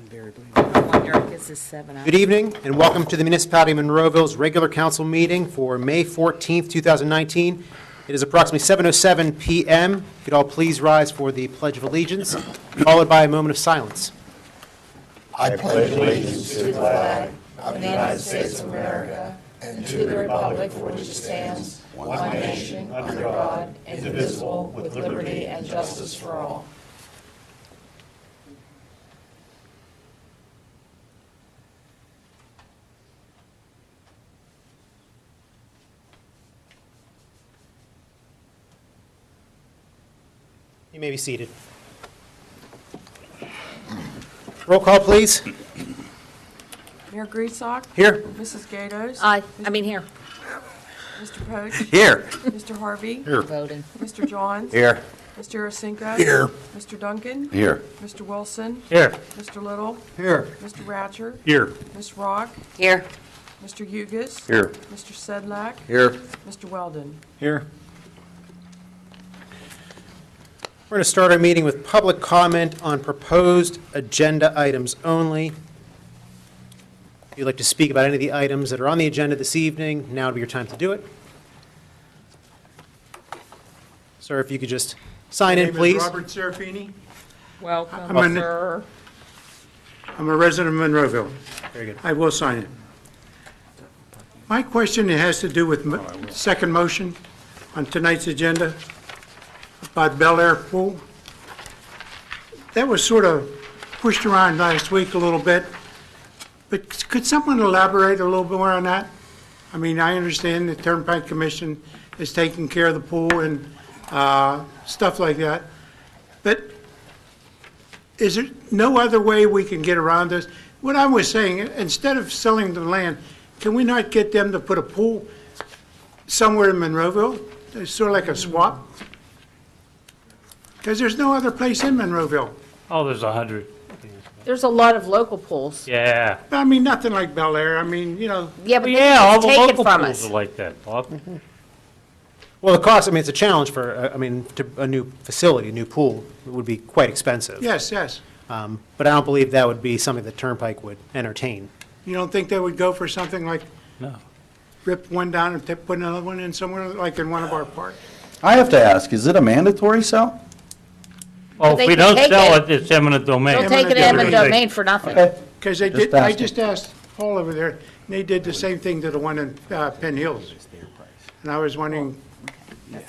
This is 7 Good evening, and welcome to the Municipality of Monroeville's regular council meeting for May 14th, 2019. It is approximately 7:07 p.m. If you'd all please rise for the Pledge of Allegiance, followed by a moment of silence. I pledge allegiance to the flag of the United States of America and to the republic for which it stands, one nation, under God, indivisible, with liberty and justice for all. You may be seated. Roll call, please. Mayor Griesbach? Here. Mrs. Gatos? Here. Mr. Poach? Here. Mr. Harvey? Here. Voting. Mr. Johns? Here. Mr. Urasenko? Here. Mr. Duncan? Here. Mr. Wilson? Here. Mr. Little? Here. Mr. Ratcher? Here. Ms. Rock? Here. Mr. Hugus? Here. Mr. Sedlak? Here. Mr. Weldon? Here. We're going to start our meeting with public comment on proposed agenda items only. If you'd like to speak about any of the items that are on the agenda this evening, now would be your time to do it. Sir, if you could just sign in, please. My name is Robert Serafini. Welcome, I'm sir. I'm a resident of Monroeville. Very good. I will sign it. My question has to do with second motion on tonight's agenda about Bel Air Pool. That was sort of pushed around last week a little bit, but could someone elaborate a little bit more on that? I mean, I understand the Turnpike Commission is taking care of the pool and stuff like that, but is there no other way we can get around this? What I was saying, instead of selling the land, can we not get them to put a pool somewhere in Monroeville? It's sort of like a swap. Because there's no other place in Monroeville. Oh, there's 100. There's a lot of local pools. Yeah. I mean, nothing like Bel Air. I mean, you know, Yeah, but Yeah, all the take it local from pools us. are like that, Bob. Well, the cost, I mean, it's a challenge for, to a new facility, a new pool. It would be quite expensive. yes, yes. But I don't believe that would be something that Turnpike would entertain. You don't think they would go for something like No. rip one down and put another one in somewhere, like in one of our parks? I have to ask, is it a mandatory sell? Oh, they if we can don't take sell it. it, it's eminent domain. They'll take it in eminent domain for nothing. Because they Just did, I asking. just asked Paul over there, and they did the same thing to the one in Penn Hills. And I was wondering,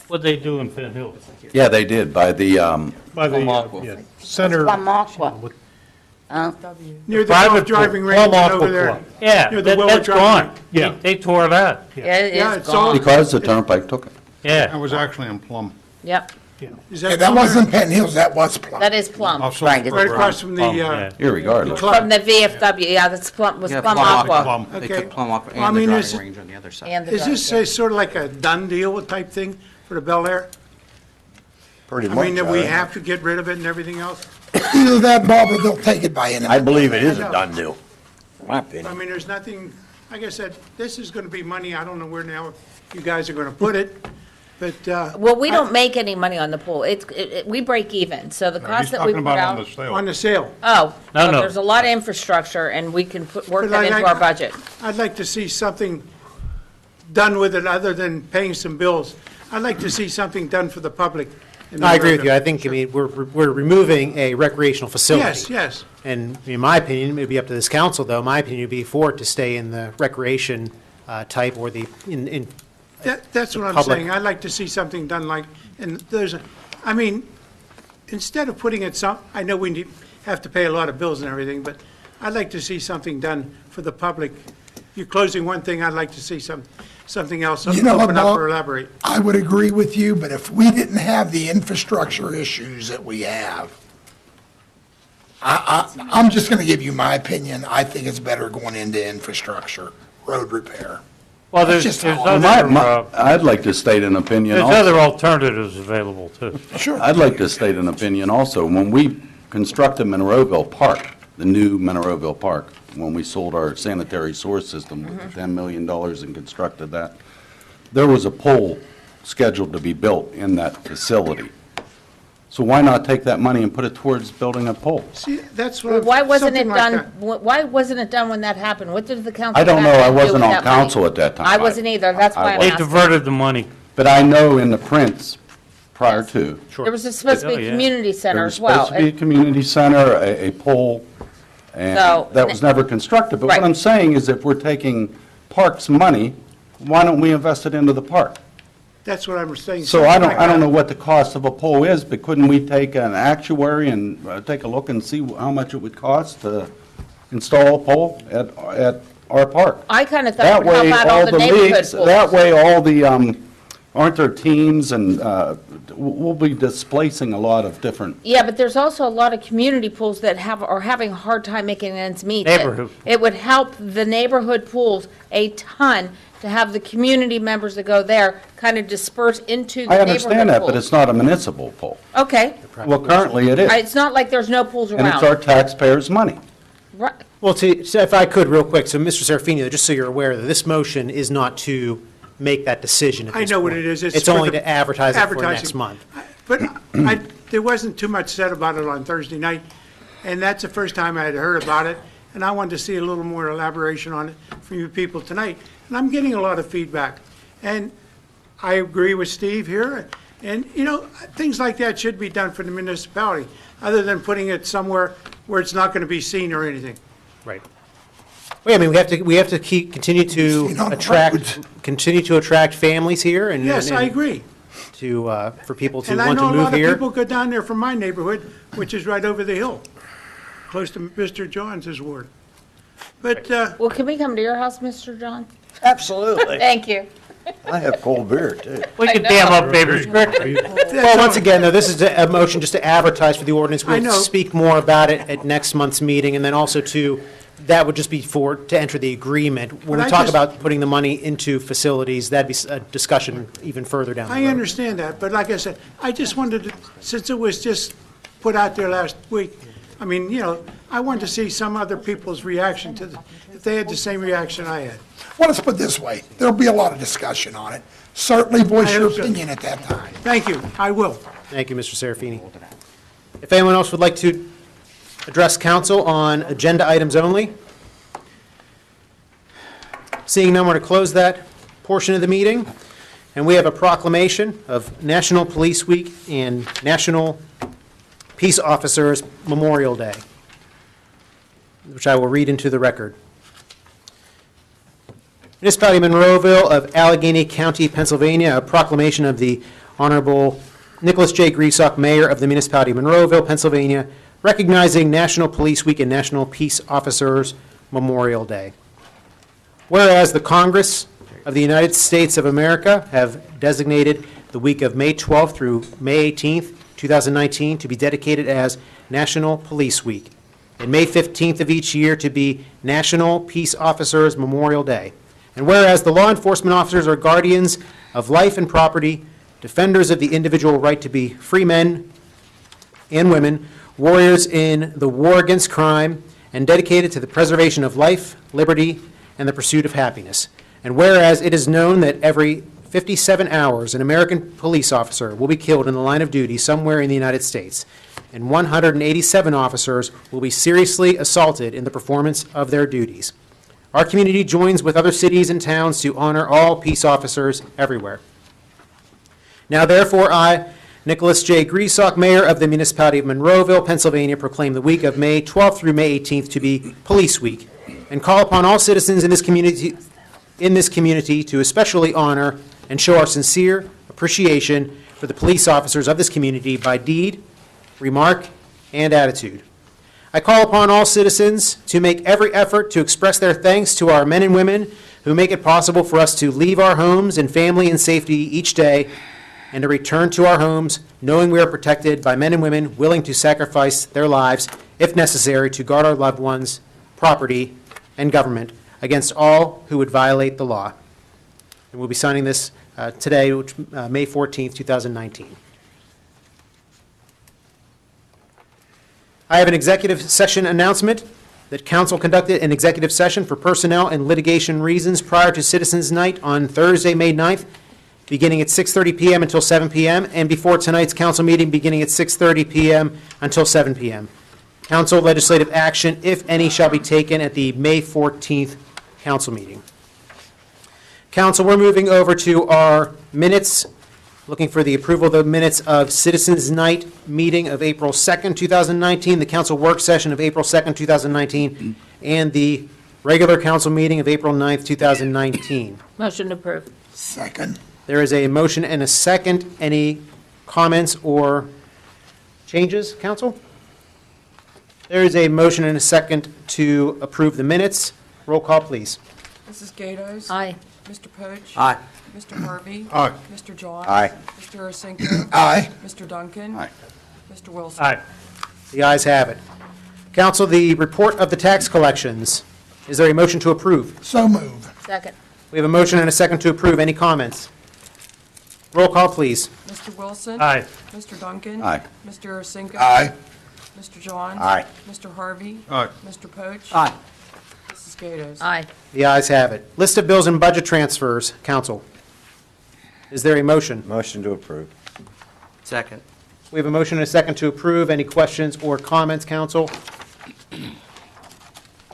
What'd they do in Penn Hills? Yeah, they did, by the, By the center, Plum Aqua. W. near the Private golf driving pool, range Plum and over Aqua there. Club. Yeah, Near the Willow that's driving gone. Yeah. They tore that. Yeah, Yeah, it's it's all- gone. because the Turnpike took it. Yeah. that was actually in Plum. Yep, Is Yeah, that that somewhere? wasn't Penn Hills, that was Plum. that is Plum. Also Right, for, Right across from the, Yeah. Irregardless. From the VFW, yeah, that's Plum, was Yeah, Plum Plum Aqua. Plum. They Okay. took Plum Aqua Well, I and the mean, driving is it- range on the other side. And the is this dog, sort of like a done deal type thing for the Bel Air? Pretty I mean, that we have to get rid of it and everything else? Either that, Bob, or they'll take it by I eminent. believe it is I know. a done deal, in my I opinion. mean, there's nothing, like I said, this is gonna be money, I don't know where now you guys are gonna put it, but, Well, we don't make any money on the pool. We break even, so the he's cost that we talking put about on out. the sale. on the sale, Oh, No, so no. there's a lot of infrastructure, and we can work But that I- into our budget. I'd like to see something done with it other than paying some bills. I'd like to see something done for the public. in I agree with you. I Monroeville. think, I mean, we're removing a recreational facility. Yes, yes. And in my opinion, it would be up to this council, though, my opinion would be for it to stay in the recreation type or the, in That's what I'm public. saying. I'd like to see something done like, and I mean, instead of putting it I know we have to pay a lot of bills and everything, but I'd like to see something done for the public. You're closing one thing, I'd like to see something else, You know what, open up Bob? or elaborate. I would agree with you, but if we didn't have the infrastructure issues that we have, I'm just gonna give you my opinion. I think it's better going into infrastructure, road repair. Well, That's there's just there's how- other, I'd like to state an opinion there's also. other alternatives available, too. Sure. I'd like to state an opinion also. When we constructed Monroeville Park, the new Monroeville Park, when we sold our sanitary sewer system with $10 million and constructed that, there was a pole scheduled to be built in that facility. So why not take that money and put it towards building a pole? See, that's what. Why wasn't it something like done, that. why wasn't it done when that happened? What did the council? I don't know, back I then do wasn't with on that money? council at that time. I wasn't either, that's why I'm They asking. diverted the money. But I know in the prints prior to, There was supposed to be Oh, a yeah. community there center was as well. supposed to be a community center, a pole, and So- that was never constructed. But what Right. I'm saying is if we're taking parks money, why don't we invest it into the park? That's what I'm saying. So I something don't, like I don't that. know what the cost of a pole is, but couldn't we take an actuary and take a look and see how much it would cost to install a pole at our park? I kind of thought That it would help way, out all all the the neighborhood leagues, pools. that way, all the, aren't there teams and, we'll be displacing a lot of different, Yeah, but there's also a lot of community pools that are having a hard time making ends meet. Neighborhood. It would help the neighborhood pools a ton to have the community members that go there kind of disperse into the I neighborhood understand that, but pools. it's not a municipal pole. Okay, Well, currently it is, it's not like there's no pools and it's our around. taxpayers' money. Right. Well, so if I could, real quick, so Mr. Serafino, just so you're aware, that this motion is not to make that decision at I this know what point. it is. It's for only the to advertise it for advertising. next month. But there wasn't too much said about it on Thursday night, and that's the first time I had heard about it, and I wanted to see a little more elaboration on it from you people tonight. And I'm getting a lot of feedback. And I agree with Steve here, and, you know, things like that should be done for the municipality, other than putting it somewhere where it's not going to be seen or anything. Right. Well, I mean, we have to continue Seen to on the attract, roads. continue to attract families here and. Yes, I and agree. To, for people to And I want to know a move lot of here. people go down there from my neighborhood, which is right over the hill, close to Mr. Johns' ward. But, Well, can we come to your house, Mr. John? Absolutely. Thank you. I have cold beer, too. We could dam up Bader's Creek. Well, once again, though, this is a motion just to advertise for the ordinance. I know. We'll speak more about it at next month's meeting, and then also that would just be to enter the agreement. When But we I talk just- about putting the money into facilities, that'd be a discussion even further down the road. I understand that, but like I said, I just wanted to, since it was just put out there last week, I mean, you know, I wanted to see some other people's reaction to if they had the same reaction I had. Well, let's put it this way, there'll be a lot of discussion on it. Certainly voice I your hope so. opinion at that time. Thank you, I will. Thank you, Mr. Serafini. If anyone else would like to address council on agenda items only? Seeing none, we're going to close that portion of the meeting. And we have a proclamation of National Police Week and National Peace Officers Memorial Day, which I will read into the record. Municipality of Monroeville of Allegheny County, Pennsylvania, a proclamation of the Honorable Nicholas J. Griesbach, Mayor of the Municipality of Monroeville, Pennsylvania, recognizing National Police Week and National Peace Officers Memorial Day. Whereas the Congress of the United States of America have designated the week of May 12th through May 18th, 2019, to be dedicated as National Police Week, and May 15th of each year to be National Peace Officers Memorial Day. And whereas the law enforcement officers are guardians of life and property, defenders of the individual right to be free men and women, warriors in the war against crime, and dedicated to the preservation of life, liberty, and the pursuit of happiness. And whereas it is known that every 57 hours, an American police officer will be killed in the line of duty somewhere in the United States, and 187 officers will be seriously assaulted in the performance of their duties. Our community joins with other cities and towns to honor all peace officers everywhere. Now therefore, I, Nicholas J. Griesbach, Mayor of the Municipality of Monroeville, Pennsylvania, proclaim the week of May 12th through May 18th to be Police Week, and call upon all citizens in this community to especially honor and show our sincere appreciation for the police officers of this community by deed, remark, and attitude. I call upon all citizens to make every effort to express their thanks to our men and women who make it possible for us to leave our homes and family in safety each day and to return to our homes knowing we are protected by men and women willing to sacrifice their lives, if necessary, to guard our loved ones, property, and government against all who would violate the law. And we'll be signing this today, May 14th, 2019. I have an executive session announcement that council conducted an executive session for personnel and litigation reasons prior to Citizens Night on Thursday, May 9th, beginning at 6:30 PM until 7 PM, and before tonight's council meeting, beginning at 6:30 PM until 7 PM. Council legislative action, if any, shall be taken at the May 14th council meeting. Council, we're moving over to our minutes, looking for the approval of the minutes of Citizens Night meeting of April 2nd, 2019, the council work session of April 2nd, 2019, and the regular council meeting of April 9th, 2019. Motion to approve. Second. There is a motion and a second. Any comments or changes, council? There is a motion and a second to approve the minutes. Roll call, please. Mrs. Gatos? Aye. Mr. Poach? Aye. Mr. Harvey? Aye. Mr. John? Aye. Mr. Arsenko? Aye. Mr. Duncan? Aye. Mr. Wilson? Aye. The ayes have it. Council, the report of the tax collections. Is there a motion to approve? So move. Second. We have a motion and a second to approve. Any comments? Roll call, please. Mr. Wilson? Aye. Mr. Duncan? Aye. Mr. Arsenko? Aye. Mr. John? Aye. Mr. Harvey? Aye. Mr. Poach? Aye. Mrs. Gatos? Aye. The ayes have it. List of bills and budget transfers, council. Is there a motion? Motion to approve. Second. We have a motion and a second to approve. Any questions or comments, council?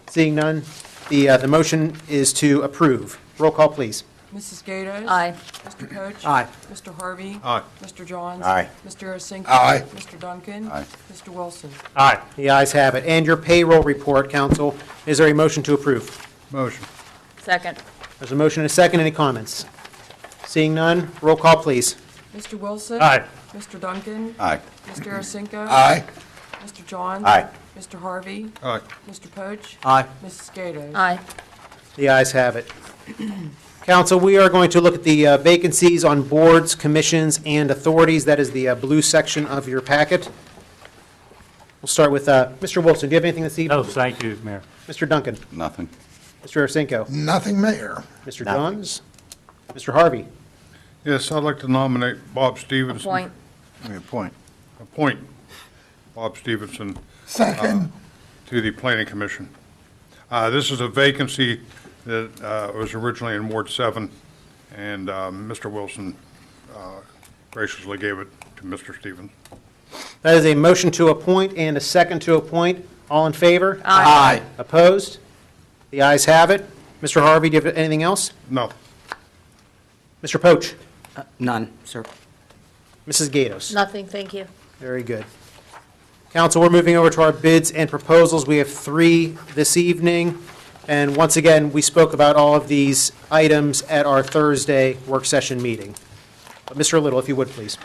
Seeing none, the motion is to approve. Roll call, please. Mrs. Gatos? Aye. Mr. Poach? Aye. Mr. Harvey? Aye. Mr. Johns? Aye. Mr. Arsenko? Aye. Mr. Duncan? Aye. Mr. Wilson? Aye. The ayes have it. And your payroll report, council. Is there a motion to approve? Motion. Second. There's a motion and a second. Any comments? Seeing none, roll call, please. Mr. Wilson? Aye. Mr. Duncan? Aye. Mr. Arsenko? Aye. Mr. Johns? Aye. Mr. Harvey? Aye. Mr. Poach? Aye. Mrs. Gatos? Aye. The ayes have it. Council, we are going to look at the vacancies on boards, commissions, and authorities. That is the blue section of your packet. We'll start with Mr. Wilson. Do you have anything this evening? No, thank you, Mayor. Mr. Duncan? Nothing. Mr. Arsenko? Nothing, Mayor. Mr. Nothing. Johns? Mr. Harvey? Yes, I'd like to nominate Bob Stevenson. Point. Appoint Bob Stevenson Second. to the Planning Commission. This is a vacancy that was originally in Ward 7, and Mr. Wilson graciously gave it to Mr. Stevens. That is a motion to appoint and a second to appoint. All in favor? Aye. Opposed? The ayes have it. Mr. Harvey, do you have anything else? No. Mr. Poach? None, sir. Mrs. Gatos? Nothing, thank you. Very good. Council, we're moving over to our bids and proposals. We have 3 this evening. And once again, we spoke about all of these items at our Thursday work session meeting. But Mr. Little, if you would, please.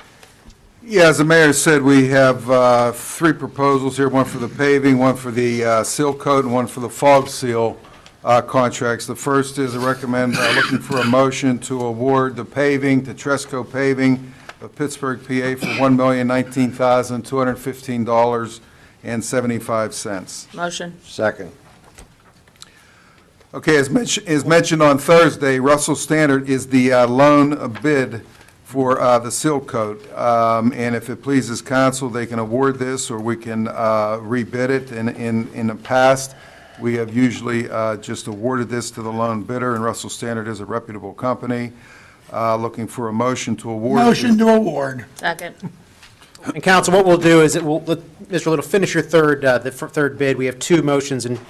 Yeah, as the mayor said, we have 3 proposals here, one for the paving, one for the seal coat, and one for the fog seal contracts. The first is I recommend looking for a motion to award the paving to Tresco Paving of Pittsburgh, PA for $1,019,215.75. Motion. Second. Okay, as mentioned on Thursday, Russell Standard is the lone bid for the seal coat. And if it pleases council, they can award this, or we can rebid it. In the past, we have usually just awarded this to the lone bidder, and Russell Standard is a reputable company. Looking for a motion to award. Motion to award. Second. And council, what we'll do is, we'll let Mr. Little finish your third bid. We have 2 motions and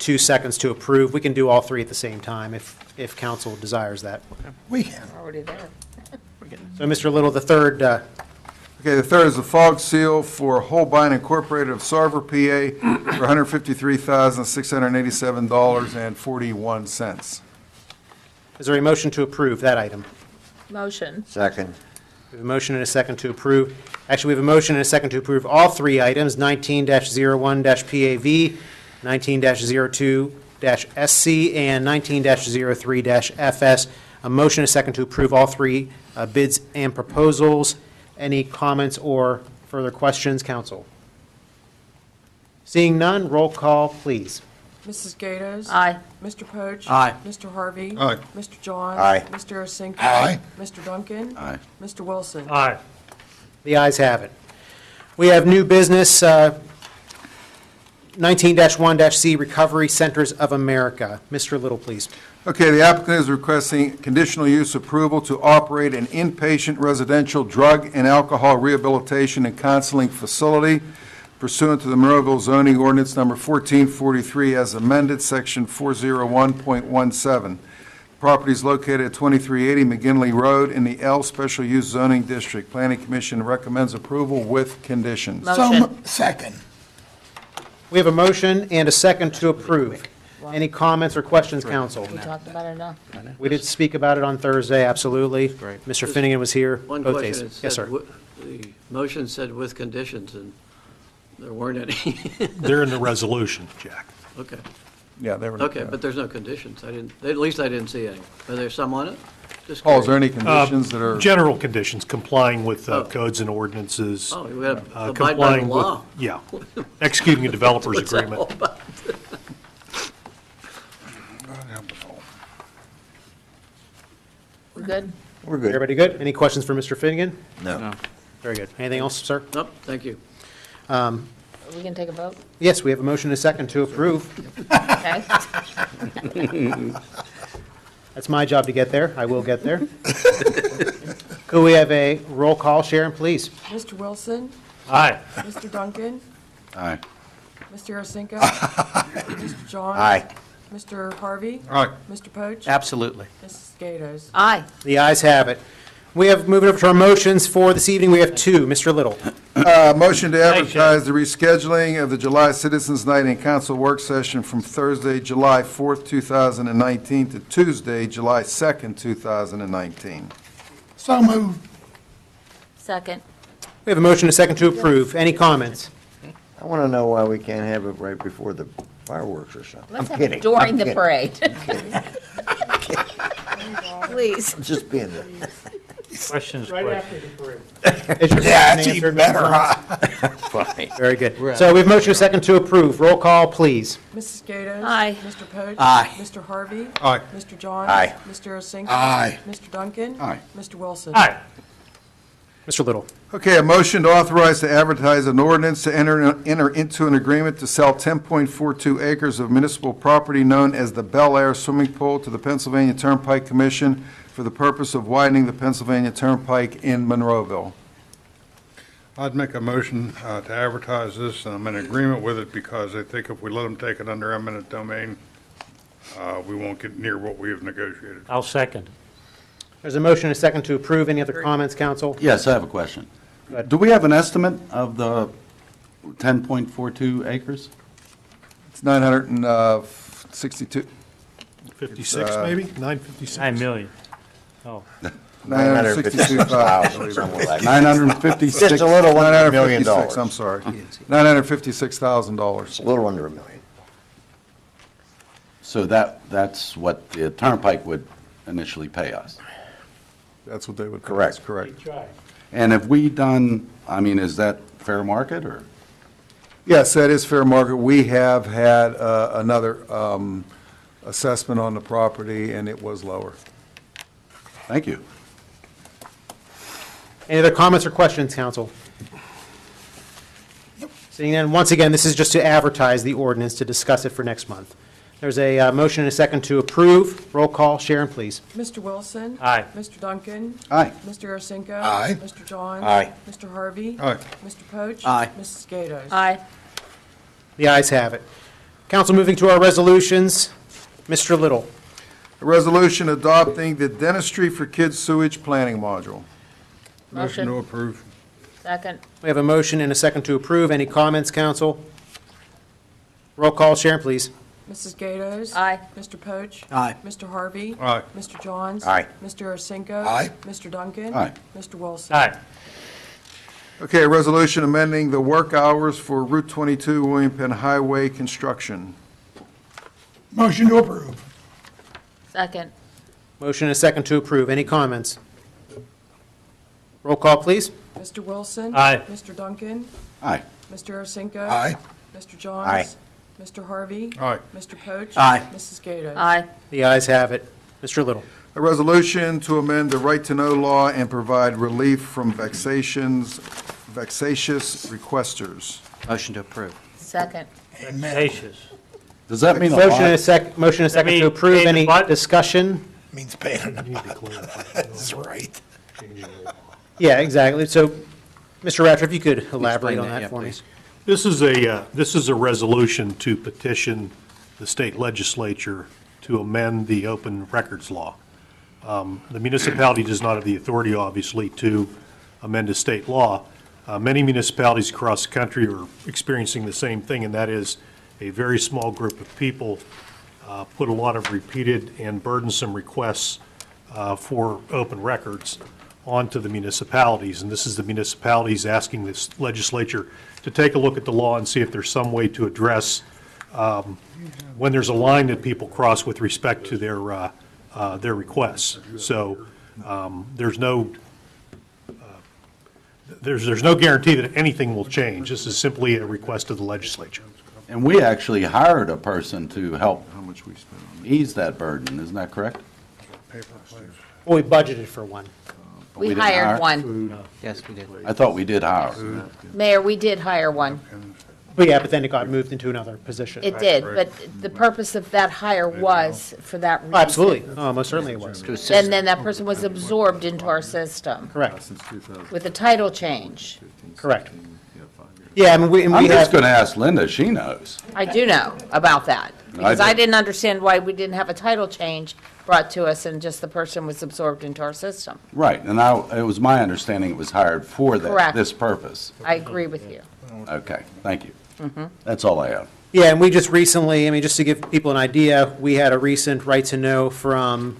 2 seconds to approve. We can do all 3 at the same time if council desires that. We can. Already there. So, Mr. Little, the third, Okay, the third is the fog seal for Holbein Incorporated of Sarver, PA for $153,687.41. is there a motion to approve that item? Motion. Second. We have a motion and a second to approve. Actually, we have a motion and a second to approve all 3 items, 19-01-PAV, 19-02-SC, and 19-03-FS. A motion and a second to approve all 3 bids and proposals. Any comments or further questions, council? Seeing none, roll call, please. Mrs. Gatos? Aye. Mr. Poach? Aye. Mr. Harvey? Aye. Mr. Johns? Aye. Mr. Arsenko? Aye. Mr. Duncan? Aye. Mr. Wilson? Aye. The ayes have it. We have new business. 19-1-C Recovery Centers of America. Mr. Little, please. Okay, the applicant is requesting conditional use approval to operate an inpatient residential drug and alcohol rehabilitation and counseling facility pursuant to the Monroeville zoning ordinance number 1443 as amended, section 401.17. Property is located at 2380 McGinley Road in the L Special Use Zoning District. Planning Commission recommends approval with conditions. Motion. Second. We have a motion and a second to approve. Any comments or questions, council? We talked about it enough. We did speak about it on Thursday, absolutely. Great. Mr. Finnegan was here One both question, days. it Yes, said, sir. the motion said with conditions, and there weren't any. They're in the resolution, Jack. Okay, Yeah, they were. okay, but there's no conditions. I didn't, at least I didn't see any. Are there some on it? Just Paul, is there curious. any conditions that are? General conditions, complying with Oh. codes and ordinances. Oh, we have to abide by the Complying with, law. yeah, executing a developer's What's that agreement. all about? We good? We're good. Everybody good? Any questions for Mr. Finnegan? No. Very good. Anything else, sir? Nope, thank you. We can take a vote? Yes, we have a motion and a second to approve. Okay. That's my job to get there. I will get there. Could we have a roll call, Sharon, please? Mr. Wilson, Aye. Mr. Duncan, Aye. Mr. Arsenko, Mr. Johns. Aye. Mr. Harvey, All right, Mr. Poach, Absolutely. Mrs. Gatos. Aye. The ayes have it. We have, moving over to our motions for this evening, we have two. Mr. Little. Motion to advertise the rescheduling of the July Citizens Night and Council Work Session from Thursday, July 4th, 2019 to Tuesday, July 2nd, 2019. So moved. Second. We have a motion and a second to approve. Any comments? I want to know why we can't have it right before the fireworks or something. Let's I'm have kidding. it during I'm the kidding. parade. Please. I'm just being the. Questions? Is your Yeah, question that's answered, even Mr. better, Johns? huh? Funny. Very good. So we have motion and a second to approve. Roll call, please. Mrs. Gatos. Aye. Mr. Poach. Aye. Mr. Harvey. Aye. Mr. Johns. Aye. Mr. Arsenko. Aye. Mr. Duncan. Aye. Mr. Wilson. Aye. Mr. Little. Okay, a motion to authorize to advertise an ordinance to enter into an agreement to sell 10.42 acres of municipal property known as the Bel Air Swimming Pool to the Pennsylvania Turnpike Commission for the purpose of widening the Pennsylvania Turnpike in Monroeville. I'd make a motion to advertise this, and I'm in agreement with it because I think if we let them take it under eminent domain, we won't get near what we have negotiated. I'll second. There's a motion and a second to approve. Any other comments, council? Yes, I have a question. ahead. Do we have an estimate of the 10.42 acres? It's 962, 56, maybe? 956? 9 million. Oh. 962,000. Somewhere like that. 956? Just a little under $1 million. 956, I'm sorry. $956,000. A little under $1 million. So that's what the Turnpike would initially pay us. That's what they would. Correct. Correct. And have we done, I mean, is that fair market, or? Yes, that is fair market. We have had another assessment on the property, and it was lower. Thank you. Any other comments or questions, council? Seeing none, once again, this is just to advertise the ordinance, to discuss it for next month. There's a motion and a second to approve. Roll call. Sharon, please. Mr. Wilson. Aye. Mr. Duncan. Aye. Mr. Arsenko. Aye. Mr. Johns. Aye. Mr. Harvey. Aye. Mr. Poach. Aye. Mrs. Gatos. Aye. The ayes have it. Council, moving to our resolutions. Mr. Little. A resolution adopting the Dentistry for Kids sewage planning module. Motion to Motion. approve. Second. We have a motion and a second to approve. Any comments, council? Roll call. Sharon, please. Mrs. Gatos. Aye. Mr. Poach. Aye. Mr. Harvey. Aye. Mr. Johns. Aye. Mr. Arsenko. Aye. Mr. Duncan. Aye. Mr. Wilson. Aye. Okay, a resolution amending the work hours for Route 22 William Penn Highway construction. Motion to approve. Second. Motion and a second to approve. Any comments? Roll call, please. Mr. Wilson. Aye. Mr. Duncan. Aye. Mr. Arsenko. Aye. Mr. Johns. Aye. Mr. Harvey. Aye. Mr. Poach. Aye. Mrs. Gatos. Aye. The ayes have it. Mr. Little. A resolution to amend the right-to-know law and provide relief from vexatious requesters. Motion to approve. Second. Vexatious. Does that mean a Motion and a lot? motion and a second mean to approve. pay the Any butt? discussion? Means paying in the butt. That's right. Yeah, exactly. So, Mr. Ratcher, if you could elaborate on that for me. This is a resolution to petition the state legislature to amend the open records law. The municipality does not have the authority, obviously, to amend a state law. Many municipalities across the country are experiencing the same thing, and that is a very small group of people put a lot of repeated and burdensome requests for open records onto the municipalities. And this is the municipalities asking this legislature to take a look at the law and see if there's some way to address when there's a line that people cross with respect to their requests. So there's no guarantee that anything will change. This is simply a request of the legislature. And we actually hired a person to help ease that burden, isn't that correct? Well, we budgeted for one. We didn't hire? hired one. Yes, we did. I thought we did hire. Mayor, we did hire one. But yeah, but then it got moved into another position. It did, but the purpose of that hire was for that reason. Oh, absolutely. Oh, most certainly it was. And then that person was absorbed into our system Correct. with a title change. Correct. Yeah, I mean, we I'm just have, going to ask Linda, she knows. I do know about that, because I did. didn't understand why we didn't have a title change brought to us and just the person was absorbed into our system. Right, and it was my understanding it was hired for Correct. this purpose. I agree with you. Okay, thank you. That's all I have. yeah, and we just recently, I mean, just to give people an idea, we had a recent right to know from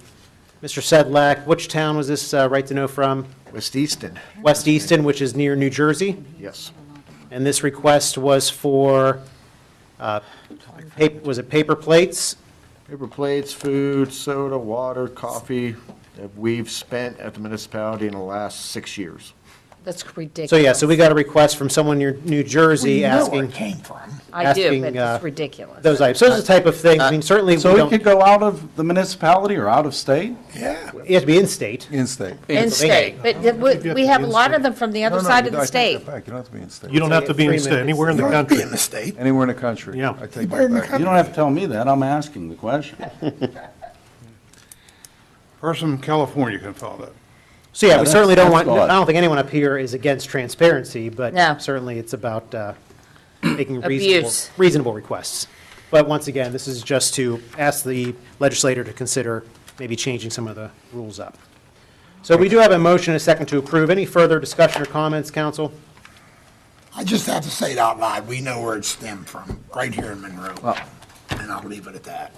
Mr. Sedlak. Which town was this right to know from? West Easton, West Easton, which is near New Jersey. yes. And this request was for, was it paper plates? Paper plates, food, soda, water, coffee that we've spent at the municipality in the last 6 years. That's ridiculous. So, yeah, so we got a request from someone near New Jersey We know where asking it came from. I do, asking, but it's ridiculous. those items. So this is the type of thing, I mean, certainly we So it don't, could go out of the municipality or out of state? Yeah. you have to be in-state. In-state. In-state, but we have a lot of them from the other side of the state. You don't have to be in-state. You don't have to be in Three state, minutes. anywhere in You the don't have to be country. in the state. Anywhere in the country. Yeah. I take Anywhere in the that back. You don't have to tell me that, I'm asking the question. Person from California can file that. So, yeah, we that's- certainly don't that's want, odd. I don't think anyone up here is against transparency, but No. certainly it's about making Abuse. reasonable requests. But once again, this is just to ask the legislator to consider maybe changing some of the rules up. So we do have a motion and a second to approve. Any further discussion or comments, council? I just have to say it out loud. We know where it stemmed from, right here in Monroe. And I'll leave it at that.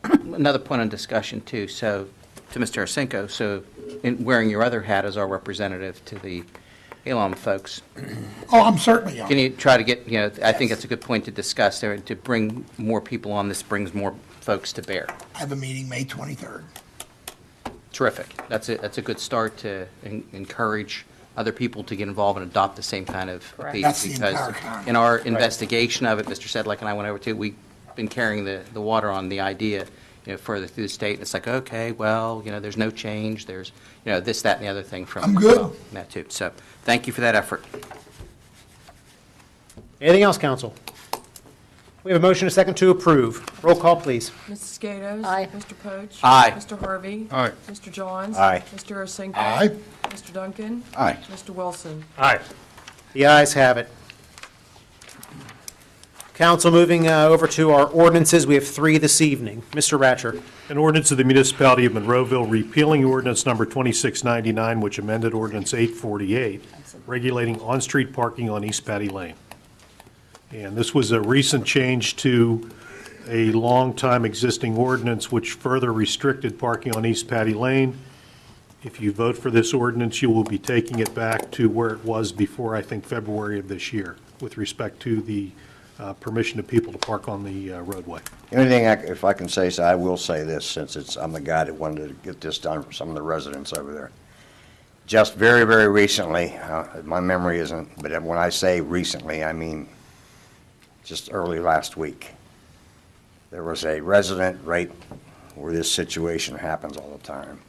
Another point on discussion too, so, to Mr. Arsenko, so in wearing your other hat as our representative to the Halom folks, Oh, I'm certainly on. can you try to get, I think that's a good point to discuss there, to bring more people on, this brings more folks to bear. I have a meeting May 23rd. Terrific. That's a good start to encourage other people to get involved and adopt the same kind of Correct. piece. That's the Because entire time. in our investigation of it, Mr. Sedlak and I went over to, we've been carrying the water on the idea, further through the state. And it's like, okay, well, there's no change. There's, this, that, and the other thing from. I'm good. well, That too. So thank you for that effort. Anything else, council? We have a motion and a second to approve. Roll call, please. Mrs. Gatos? Aye. Mr. Poach? Aye. Mr. Harvey? Aye. Mr. Johns? Aye. Mr. Arsenko? Aye. Mr. Duncan? Aye. Mr. Wilson? Aye. The ayes have it. Council, moving over to our ordinances, we have 3 this evening. Mr. Ratcher. An ordinance of the Municipality of Monroeville repealing ordinance number 2699, which amended ordinance 848, regulating on-street parking on East Patty Lane. And this was a recent change to a long-time existing ordinance which further restricted parking on East Patty Lane. If you vote for this ordinance, you will be taking it back to where it was before, I think, February of this year, with respect to the permission of people to park on the roadway. The only thing, if I can say so, I will say this, since I'm the guy that wanted to get this done for some of the residents over there. Just very, very recently, my memory isn't, but when I say recently, I mean just early last week, there was a resident right where this situation happens all the time.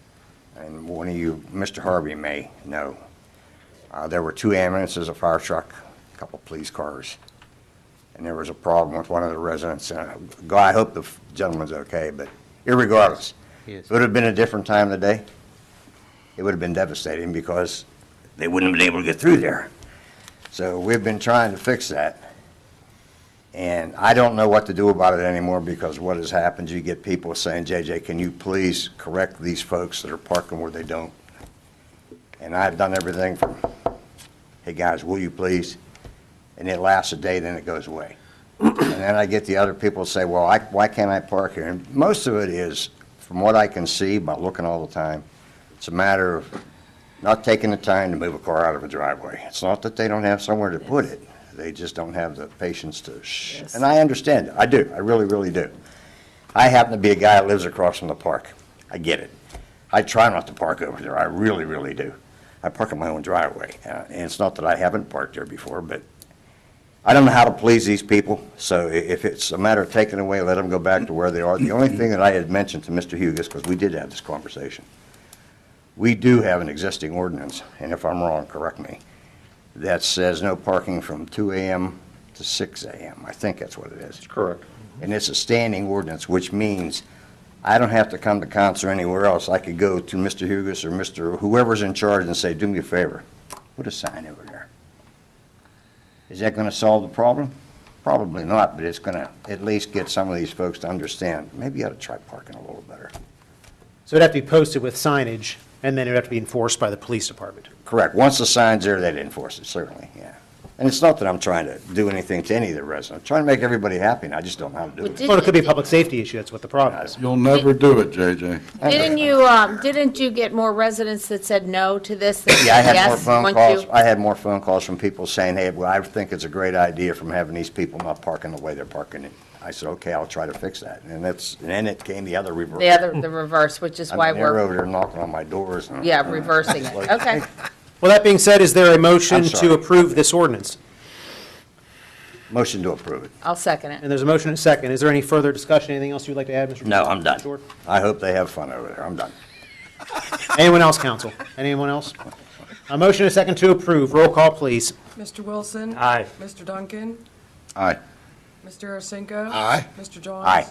And one of you, Mr. Harvey, may know. There were 2 ambulances, a fire truck, a couple police cars. and there was a problem with one of the residents. I hope the gentleman's okay, but irregardless, Yes. if it would have been a different time of the day, it would have been devastating because they wouldn't have been able to get through there. So we've been trying to fix that. And I don't know what to do about it anymore because what has happened, you get people saying, JJ, can you please correct these folks that are parking where they don't? And I've done everything from, hey guys, will you please? And it lasts a day, then it goes away. And then I get the other people say, well, why can't I park here? And most of it is, from what I can see by looking all the time, it's a matter of not taking the time to move a car out of a driveway. It's not that they don't have somewhere to put it. They just don't have the patience to Yes. And I understand it. I do. I really, really do. I happen to be a guy that lives across from the park. I get it. I try not to park over there. I really, really do. I park in my own driveway. And it's not that I haven't parked there before, but I don't know how to please these people. So if it's a matter of taking away, let them go back to where they are. The only thing that I had mentioned to Mr. Hugus, because we did have this conversation, we do have an existing ordinance, and if I'm wrong, correct me, that says no parking from 2 a.m. to 6 a.m. I think that's what it is. Correct. And it's a standing ordinance, which means I don't have to come to council or anywhere else. I could go to Mr. Hugus or Mr. whoever's in charge and say, do me a favor, put a sign over there. Is that going to solve the problem? Probably not, but it's going to at least get some of these folks to understand, maybe you ought to try parking a little better. So it'd have to be posted with signage, and then it would have to be enforced by the police department. Correct. Once the sign's there, they'd enforce it, certainly, yeah. And it's not that I'm trying to do anything to any of the residents. I'm trying to make everybody happy, and I just don't know how to do Well, it. did- Well, it could be a public safety issue, that's what the problem is. You'll never do it, JJ. Didn't you get more residents that said no to this than Yeah, I had more yes phone once calls. you? I had more phone calls from people saying, hey, well, I think it's a great idea from having these people not parking the way they're parking it. I said, okay, I'll try to fix that. And then it came the other reverse. The reverse, which is I why mean, they're we're, over there knocking on my doors. And, yeah, reversing it. like, Okay. Well, that being said, is there a motion I'm sorry. to approve this ordinance? Motion to approve it. I'll second it. And there's a motion and a second. Is there any further discussion, anything else you'd like to add, Mr. No, I'm done. Short? I hope they have fun over there. I'm done. Anyone else, counsel? Anyone else? A motion and a second to approve. Roll call, please. Mr. Wilson? Aye. Mr. Duncan? Aye. Mr. Arasenko? Aye. Mr. Johns? Aye.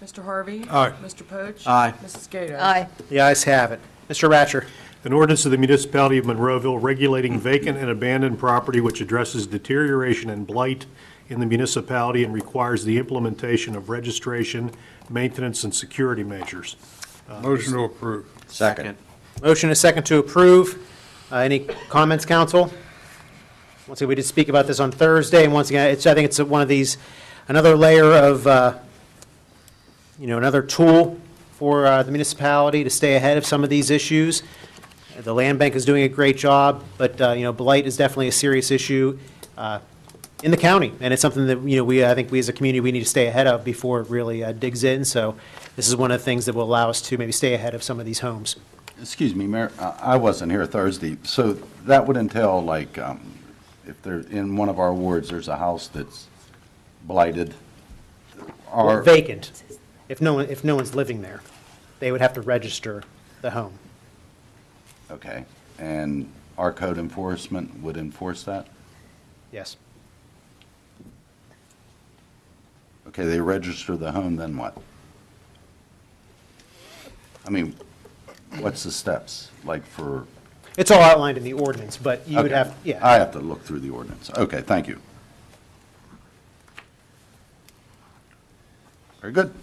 Mr. Harvey? Aye. Mr. Poach? Aye. Mrs. Gato? Aye. The ayes have it. Mr. Ratcher. An ordinance of the Municipality of Monroeville regulating vacant and abandoned property which addresses deterioration and blight in the municipality and requires the implementation of registration, maintenance, and security measures. Motion to approve. Second. Motion and a second to approve. Any comments, council? Once again, we did speak about this on Thursday, and once again, I think it's one of these, another layer of, another tool for the municipality to stay ahead of some of these issues. The land bank is doing a great job, but, blight is definitely a serious issue in the county, and it's something that, I think we as a community, we need to stay ahead of before it really digs in. So this is one of the things that will allow us to maybe stay ahead of some of these homes. Excuse me, Mayor, I wasn't here Thursday, so that would entail, like, if there, in one of our wards, there's a house that's blighted, or... Vacant. If no one's living there, they would have to register the home. Okay, and our code enforcement would enforce that? Yes. Okay, they register the home, then what? I mean, what's the steps, like for... It's all outlined in the ordinance, but you would Okay. have, yeah. I have to look through the ordinance. Okay, thank you. Very good.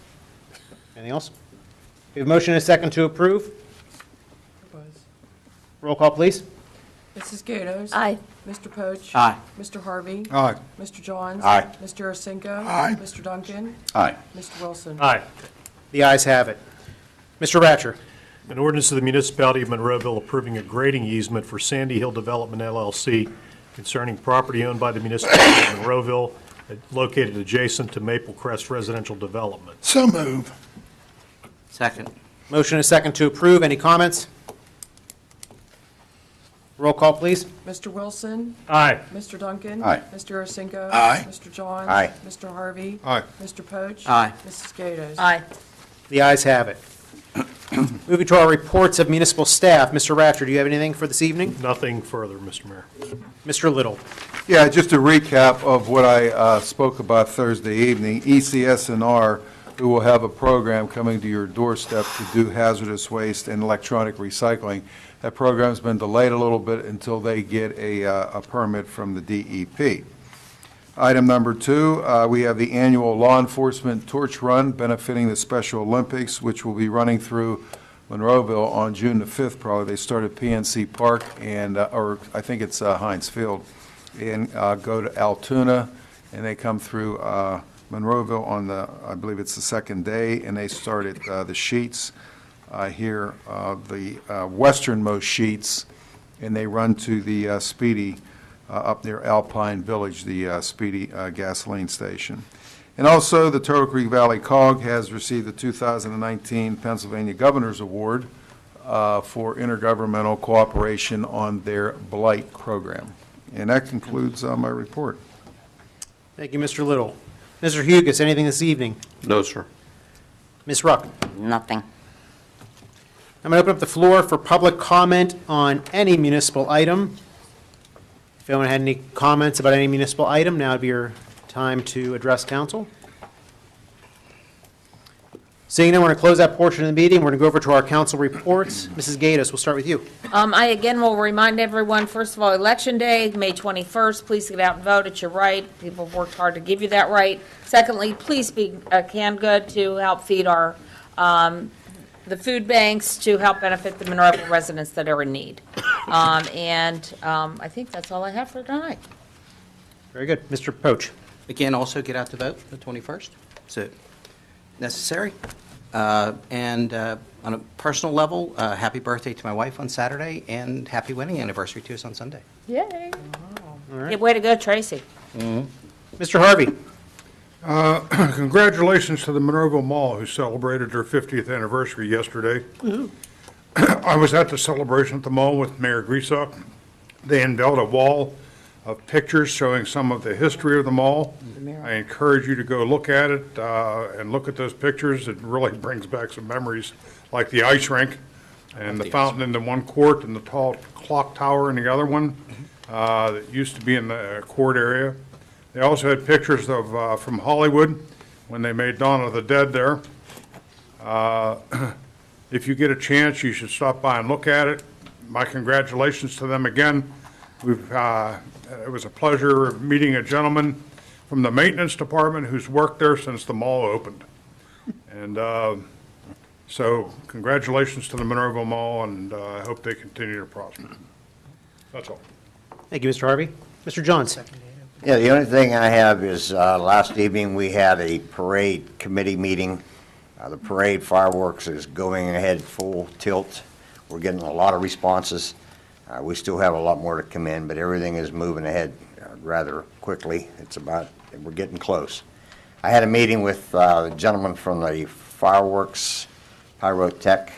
Anything else? We have a motion and a second to approve. Roll call, please. Mrs. Gatos? Aye. Mr. Poach? Aye. Mr. Harvey? Aye. Mr. Johns? Aye. Mr. Arasenko? Aye. Mr. Duncan? Aye. Mr. Wilson? Aye. The ayes have it. Mr. Ratcher. An ordinance of the Municipality of Monroeville approving a grading easement for Sandy Hill Development LLC concerning property owned by the Municipality of Monroeville located adjacent to Maple Crest Residential Development. So move. Second. Motion and a second to approve. Any comments? Roll call, please. Mr. Wilson? Aye. Mr. Duncan? Aye. Mr. Arasenko? Aye. Mr. Johns? Aye. Mr. Harvey? Aye. Mr. Poach? Aye. Mrs. Gatos? Aye. The ayes have it. Moving to our reports of municipal staff. Mr. Ratcher, do you have anything for this evening? Nothing further, Mr. Mayor. Mr. Little. Yeah, just a recap of what I spoke about Thursday evening. ECS&R, who will have a program coming to your doorstep to do hazardous waste and electronic recycling. That program's been delayed a little bit until they get a permit from the DEP. Item number 2, we have the annual law enforcement torch run benefiting the Special Olympics, which will be running through Monroeville on June the 5th, probably. They start at PNC Park and, or I think it's Heinz Field, and go to Altoona, and they come through Monroeville on the, I believe it's the second day, and they start at the Sheets here, the westernmost Sheets, and they run to the Speedy up near Alpine Village, the Speedy gasoline station. And also, the Turtle Creek Valley COG has received the 2019 Pennsylvania Governor's Award for intergovernmental cooperation on their blight program. And that concludes my report. Thank you, Mr. Little. Mr. Hugus, anything this evening? No, sir. Ms. Ruck. Nothing. I'm going to open up the floor for public comment on any municipal item. If anyone had any comments about any municipal item, now would be your time to address council. Seeing none, we're going to close that portion of the meeting. We're going to go over to our council reports. Mrs. Gatiss, we'll start with you. I again will remind everyone, first of all, Election Day, May 21st, please get out and vote. It's your right. People have worked hard to give you that right. Secondly, please be canned good to help feed our the food banks to help benefit the Monroeville residents that are in need. I think that's all I have for tonight. Very good. Mr. Poach. Again, also get out to vote the 21st, so necessary. And on a personal level, happy birthday to my wife on Saturday, and happy wedding anniversary to us on Sunday. Yay. All right. Yeah, way to go, Tracy. Mr. Harvey. Congratulations to the Monroeville Mall, who celebrated their 50th anniversary yesterday. I was at the celebration at the mall with Mayor Griesok. They unveiled a wall of pictures showing some of the history of the mall. I encourage you to go look at it and look at those pictures. It really brings back some memories, like the ice rink and the fountain in the one court and the tall clock tower in the other one that used to be in the court area. They also had pictures of from Hollywood when they made Dawn of the Dead there. If you get a chance, you should stop by and look at it. My congratulations to them again. It was a pleasure meeting a gentleman from the maintenance department who's worked there since the mall opened. And so congratulations to the Monroeville Mall, and I hope they continue to prosper. That's all. Thank you, Mr. Harvey. Mr. Johns. Yeah, the only thing I have is last evening we had a parade committee meeting. The parade fireworks is going ahead full tilt. We're getting a lot of responses. We still have a lot more to come in, but everything is moving ahead rather quickly. We're getting close. I had a meeting with the gentleman from the fireworks, Pyrotech,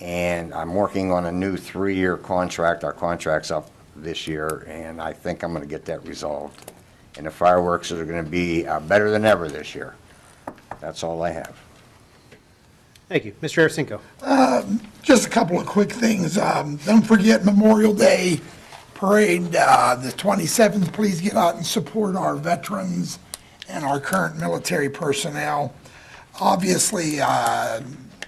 and I'm working on a new 3-year contract. Our contract's up this year, and I think I'm going to get that resolved. And the fireworks are going to be better than ever this year. That's all I have. Thank you. Mr. Aracinko. Just a couple of quick things. Don't forget Memorial Day Parade, the 27th. Please get out and support our veterans and our current military personnel. Obviously,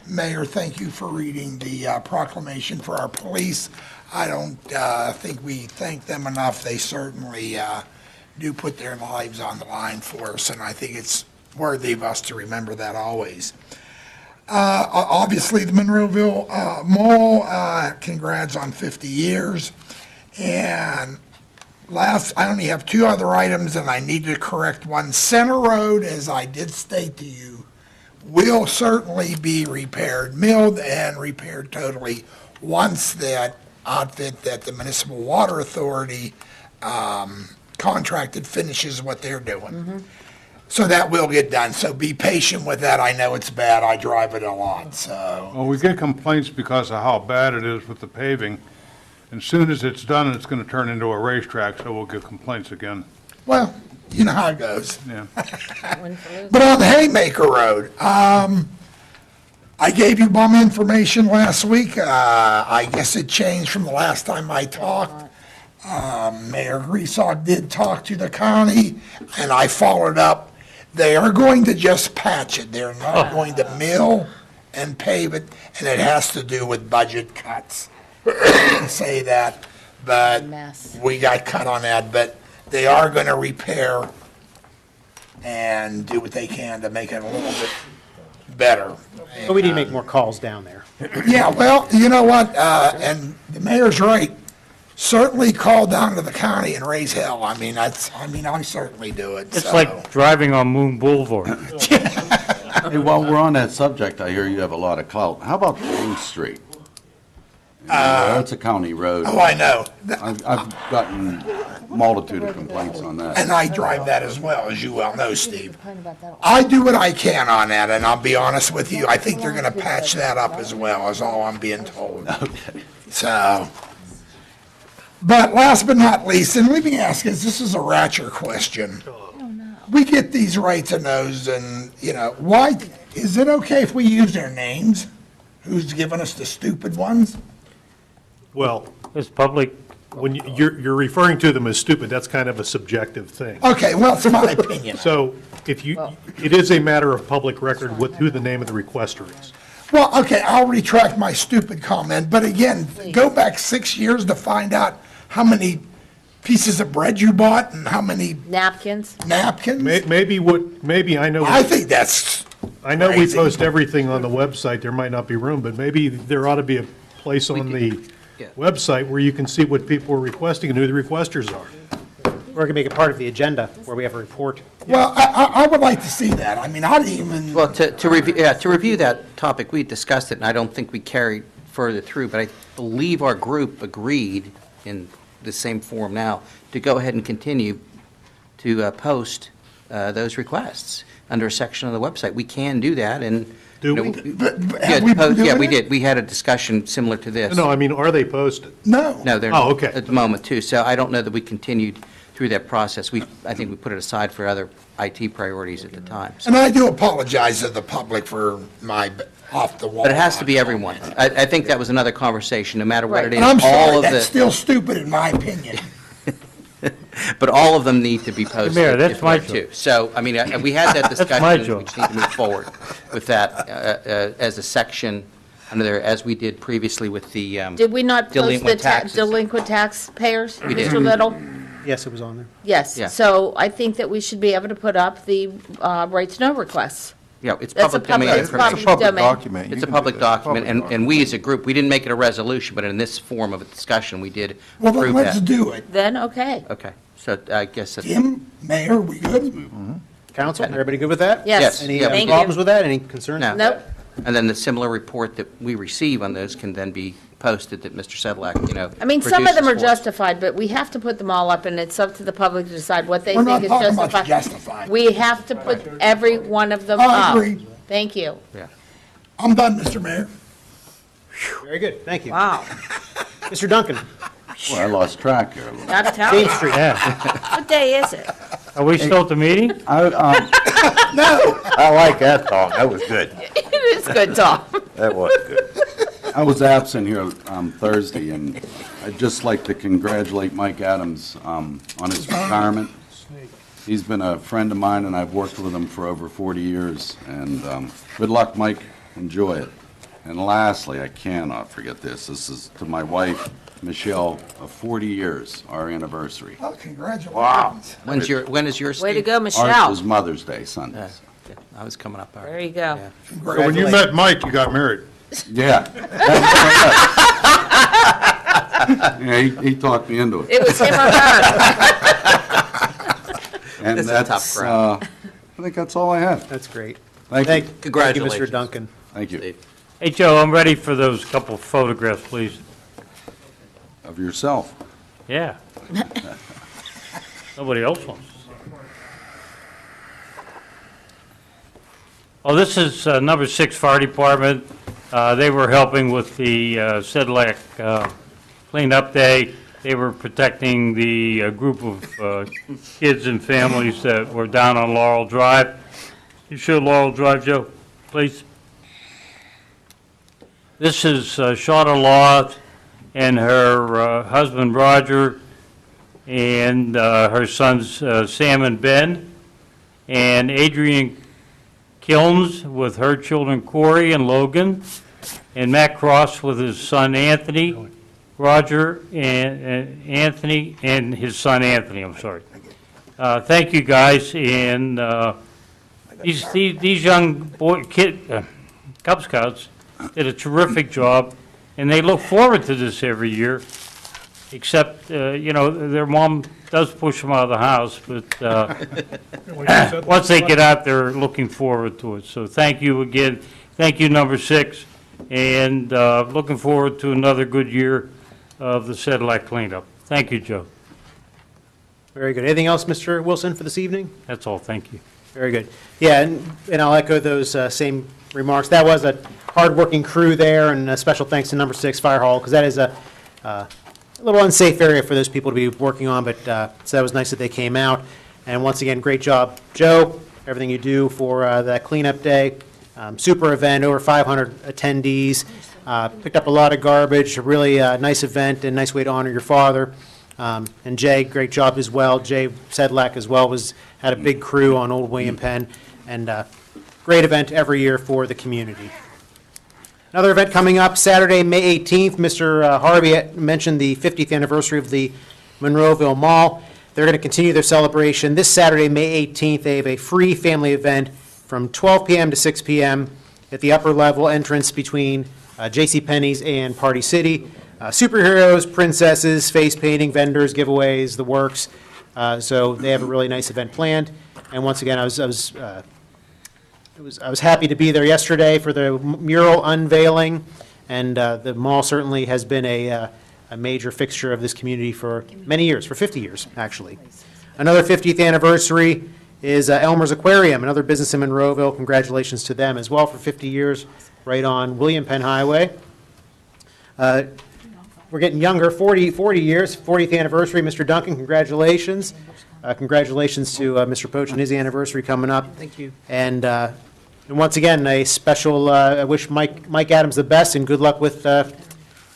Mayor, thank you for reading the proclamation for our police. I don't think we thank them enough. They certainly do put their lives on the line for us, and I think it's worthy of us to remember that always. Obviously, the Monroeville Mall, congrats on 50 years. And last, I only have 2 other items, and I need to correct one. Center Road, as I did state to you, will certainly be repaired, milled and repaired totally once that outfit that the Municipal Water Authority contracted finishes what they're doing. So that will get done. So be patient with that. I know it's bad. I drive it a lot, so. Well, we get complaints because of how bad it is with the paving. And soon as it's done, it's going to turn into a racetrack, so we'll get complaints again. Well, you know how it goes. Yeah. But on the Haymaker Road, I gave you bum information last week. I guess it changed from the last time I talked. Mayor Griesau did talk to the county, and I followed up. They are going to just patch it. They're not going to mill and pave it, and it has to do with budget cuts. Say that, but we got cut on that, but they are going to repair and do what they can to make it a little bit better. But we need to make more calls down there. Yeah, well, you know what, and the mayor's right. Certainly call down to the county and raise hell. I certainly do it. It's so. like driving on Moon Boulevard. Hey, while we're on that subject, I hear you have a lot of clout. How about James Street? That's a county road. Oh, I know. I've gotten multitude of complaints on that. And I drive that as well, as you well know, Steve. I do what I can on that, and I'll be honest with you, I think they're gonna patch that up as well, is all I'm being told. Okay. So, but last but not least, and let me ask you, this is a Ratcher question. We get these rights and those, and, why, is it okay if we use their names? Who's given us the stupid ones? Well, It's public, when you're referring to them as stupid, that's kind of a subjective thing. Okay, well, it's my opinion. So if it is a matter of public record with who the name of the requester is. Well, okay, I'll retract my stupid comment, but again, go back 6 years to find out how many pieces of bread you bought and how many Napkins? napkins? Maybe I know. I think that's I know we crazy. post everything on the website, there might not be room, but maybe there ought to be a place on the website where you can see what people are requesting and who the requesters are. We're going to make it part of the agenda where we have a report. Well, I would like to see that. I mean, I didn't even, Well, to review that topic, we discussed it, and I don't think we carried further through, but I believe our group agreed in the same form now to go ahead and continue to post those requests under a section of the website. We can do that, and. Do you know, we? have we been Yeah, doing we it? did. We had a discussion similar to this. No, I mean, are they posted? No. No, they're Oh, not okay. at the moment, too. So I don't know that we continued through that process. I think we put it aside for other IT priorities at the time. So- And I do apologize to the public for my off-the-wall. But it has to be everyone. I think that was another conversation, no matter what it is. And I'm all sorry, of that's the, still stupid in my opinion. But all of them need to be posted. Mayor, that's if my we're to. So, I mean, we had that discussion. my We job. just need to move forward with that as a section under there, as we did previously with the Did we not post the delinquent taxes. delinquent taxpayers, We did. Mr. Little? Yes, it was on there. Yes, Yeah. so I think that we should be able to put up the right to know requests. Yeah, it's That's a public domain public- it's information. It's a public domain. document. You It's a can do public that. document, Public and we as a group, we didn't make it a resolution, but in this form of a discussion, we did Well, then approve let's that. do it. Then, okay. Okay, so I guess that's, Tim, Mayor, we good? Council, everybody good with that? Yes, Any Yeah, thank problems you. with that? Any concerns? No. Nope, and then the similar report that we receive on those can then be posted that Mr. Sedlak, I mean, some of them are produces for us. justified, but we have to put them all up, and it's up to the public to decide what they We're not think is talking about justified. justified. We have to put every one of them I up. agree. Thank you. I'm done, Mr. Mayor. Very good, thank you. Wow, Mr. Duncan, Well, I lost track here a little. gotta tell James you. Street. yeah. What day is it? Are we still at the meeting? I like that talk, that was good. It is good talk. That was good. I was absent here Thursday, and I'd just like to congratulate Mike Adams on his retirement. He's been a friend of mine, and I've worked with him for over 40 years. And good luck, Mike. Enjoy it. And lastly, I cannot forget this. This is to my wife, Michelle, of 40 years, our anniversary. Oh, congratulations. Wow. When is yours, Way to Steve? go, Ours Michelle. was Mother's Day Sunday. Yeah, I was coming up. all right. There you go. Yeah. So when you met Mike, you got married. Yeah. Yeah, he talked me into it. It was him or her. And This is a tough that's, crowd. I think that's all I have. That's great. Thank you. Thank you, Congratulations. Mr. Duncan. Thank you. Steve. Hey, Joe, I'm ready for those couple photographs, please. Of yourself. Yeah. Nobody else wants. Oh, this is number 6 Fire Department. They were helping with the Sedlak cleanup day. They were protecting the group of kids and families that were down on Laurel Drive. You show Laurel Drive, Joe, please. This is Shauna Law and her husband Roger and her sons Sam and Ben, and Adrian Kilns with her children Corey and Logan, and Matt Cross with his son Anthony, Roger and Anthony, and his son Anthony, I'm sorry. Thank you, guys, and these young Cub Scouts did a terrific job, and they look forward to this every year, except, their mom does push them out of the house, but once they get out, they're looking forward to it. So thank you again. Thank you, number 6, and looking forward to another good year of the Sedlak cleanup. Thank you, Joe. Very good. Anything else, Mr. Wilson, for this evening? That's all. Thank you. Very good. Yeah, and I'll echo those same remarks. That was a hard-working crew there, and a special thanks to number 6 Fire Hall, because that is a little unsafe area for those people to be working on, but so that was nice that they came out. And once again, great job, Joe, everything you do for that cleanup day. Super event, over 500 attendees. Picked up a lot of garbage, a really nice event and nice way to honor your father. And Jay, great job as well. Jay Sedlak as well had a big crew on Old William Penn, and great event every year for the community. Another event coming up Saturday, May 18th. Mr. Harvey mentioned the 50th anniversary of the Monroeville Mall. They're going to continue their celebration this Saturday, May 18th. They have a free family event from 12 p.m. to 6 p.m. at the upper level entrance between JCPenney's and Party City. Superheroes, princesses, face painting, vendors, giveaways, the works. So they have a really nice event planned. And once again, I was happy to be there yesterday for the mural unveiling, and the mall certainly has been a major fixture of this community for many years, for 50 years, actually. Another 50th anniversary is Elmer's Aquarium, another business in Monroeville. Congratulations to them as well for 50 years, right on William Penn Highway. We're getting younger, 40 years, 40th anniversary. Mr. Duncan, congratulations. Congratulations to Mr. Poach and his anniversary coming up. Thank you. And once again, a special, I wish Mike Adams the best and good luck with your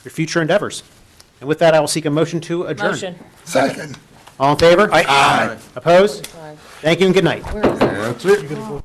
future endeavors. And with that, I will seek a motion to adjourn. Motion. Second. All in favor? Aye. Opposed? Thank you and good night. That's it.